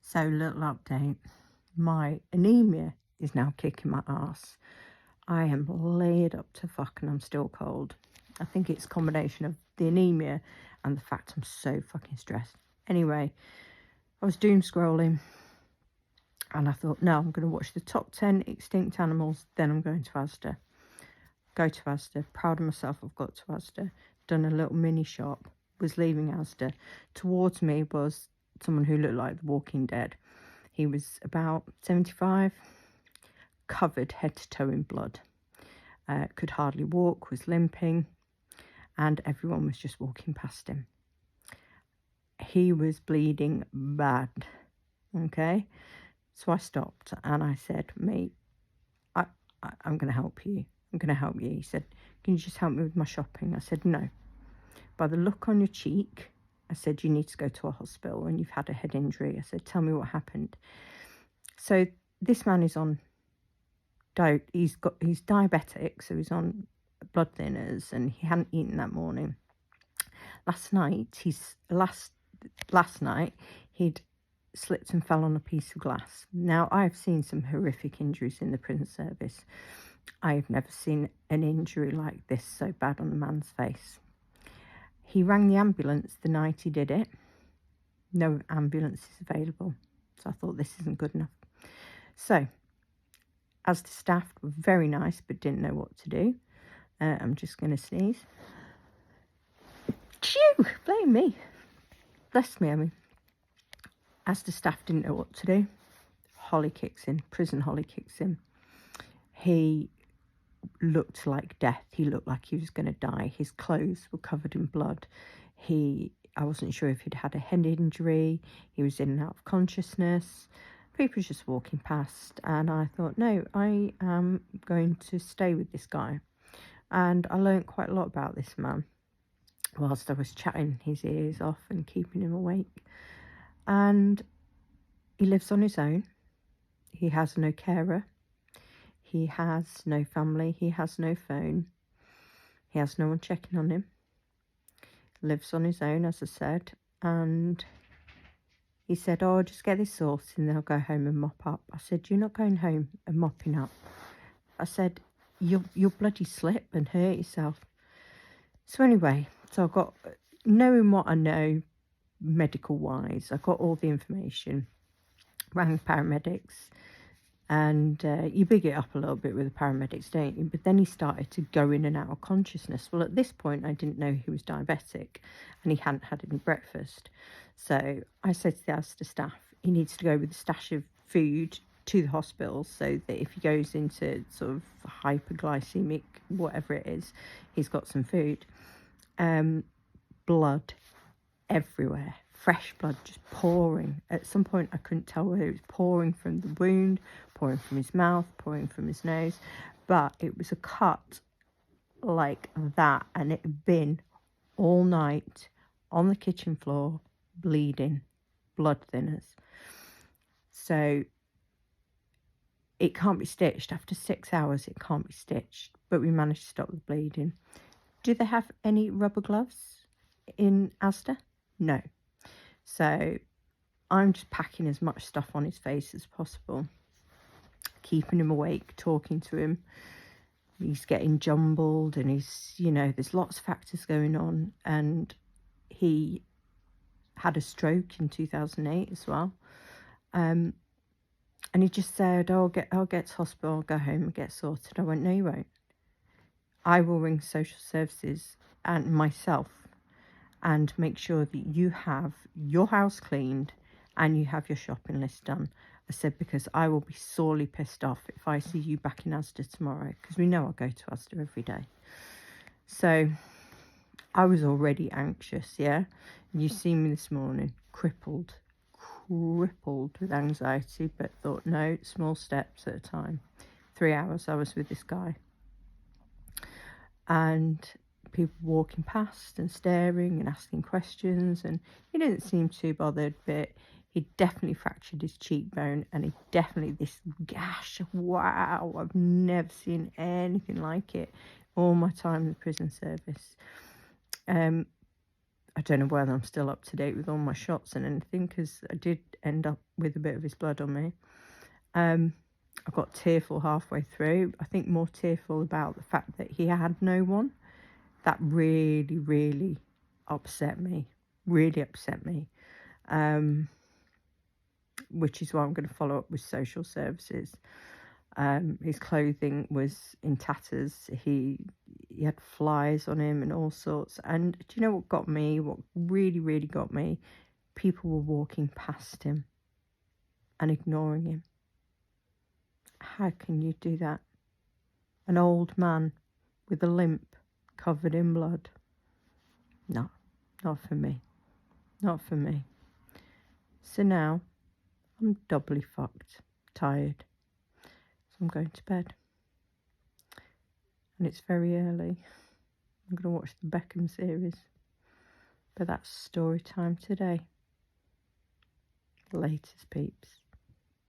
So, little update. My anemia is now kicking my ass. I am laid up to fuck and I'm still cold. I think it's a combination of the anemia and the fact I'm so fucking stressed. Anyway, I was doom scrolling and I thought, no, I'm going to watch the top 10 extinct animals, then I'm going to Asda. Go to Asda, proud of myself, I've got to Asda. Done a little mini shop, was leaving Asda. Towards me was someone who looked like The Walking Dead. He was about 75, covered head to toe in blood. Could hardly walk, was limping, and everyone was just walking past him. He was bleeding bad, okay? So I stopped and I said, mate, I'm going to help you. I'm going to help you. He said, can you just help me with my shopping? I said, no. By the look on your cheek, I said, you need to go to a hospital and you've had a head injury. I said, tell me what happened. So this man is on he's diabetic, so he's on blood thinners and he hadn't eaten that morning. Last night he'd slipped and fell on a piece of glass. Now, I've seen some horrific injuries in the prison service. I've never seen an injury like this so bad on a man's face. He rang the ambulance the night he did it. No ambulance is available. So I thought, this isn't good enough. So as the staff were very nice but didn't know what to do. I'm just going to sneeze. Phew! Blame me. Bless me, I mean. As the staff didn't know what to do, Holly kicks in. Prison Holly kicks in. He looked like death. He looked like he was going to die. His clothes were covered in blood. I wasn't sure if he'd had a head injury. He was in and out of consciousness. People were just walking past, and I thought, no, I am going to stay with this guy. And I learned quite a lot about this man whilst I was chatting his ears off and keeping him awake. And he lives on his own. He has no carer. He has no family. He has no phone. He has no one checking on him. Lives on his own, as I said. And he said, oh, I'll just get this sorted and then I'll go home and mop up. I said, you're not going home and mopping up. I said, you'll bloody slip and hurt yourself. So anyway, so I got, knowing what I know medical-wise, I got all the information, rang the paramedics, and you big it up a little bit with the paramedics, don't you? But then he started to go in and out of consciousness. Well, at this point, I didn't know he was diabetic and he hadn't had any breakfast. So I said to the Asda staff, he needs to go with a stash of food to the hospital so that if he goes into sort of hyperglycemic, whatever it is, he's got some food. Blood everywhere. Fresh blood just pouring. At some point I couldn't tell whether it was pouring from the wound, pouring from his mouth, pouring from his nose, but it was a cut like that, and it had been all night on the kitchen floor, bleeding, blood thinners. So it can't be stitched. After 6 hours it can't be stitched, but we managed to stop the bleeding. Do they have any rubber gloves in Asda? No. So I'm just packing as much stuff on his face as possible, keeping him awake, talking to him. He's getting jumbled and he's, there's lots of factors going on. And he had a stroke in 2008 as well. And he just said, I'll get to hospital, I'll go home and get sorted. I went, no, you won't. I will ring social services and myself and make sure that you have your house cleaned and you have your shopping list done. I said, because I will be sorely pissed off if I see you back in Asda tomorrow, because we know I go to Asda every day. So I was already anxious, yeah? And you see me this morning, crippled with anxiety, but thought, no, small steps at a time. 3 hours I was with this guy. And people walking past and staring and asking questions, and he didn't seem too bothered, but he definitely fractured his cheekbone, and he definitely, this gash, wow, I've never seen anything like it all my time in the prison service. I don't know whether I'm still up to date with all my shots and anything, because I did end up with a bit of his blood on me. I got tearful halfway through. I think more tearful about the fact that he had no one. That really, really upset me. Really upset me. Which is why I'm going to follow up with social services. His clothing was in tatters. He had flies on him and all sorts. And do you know what got me? What really, really got me? People were walking past him and ignoring him. How can you do that? An old man with a limp, covered in blood. No, not for me. Not for me. So now I'm doubly fucked, tired. So I'm going to bed. And it's very early. I'm going to watch the Beckham series. But that's story time today. Latest, peeps.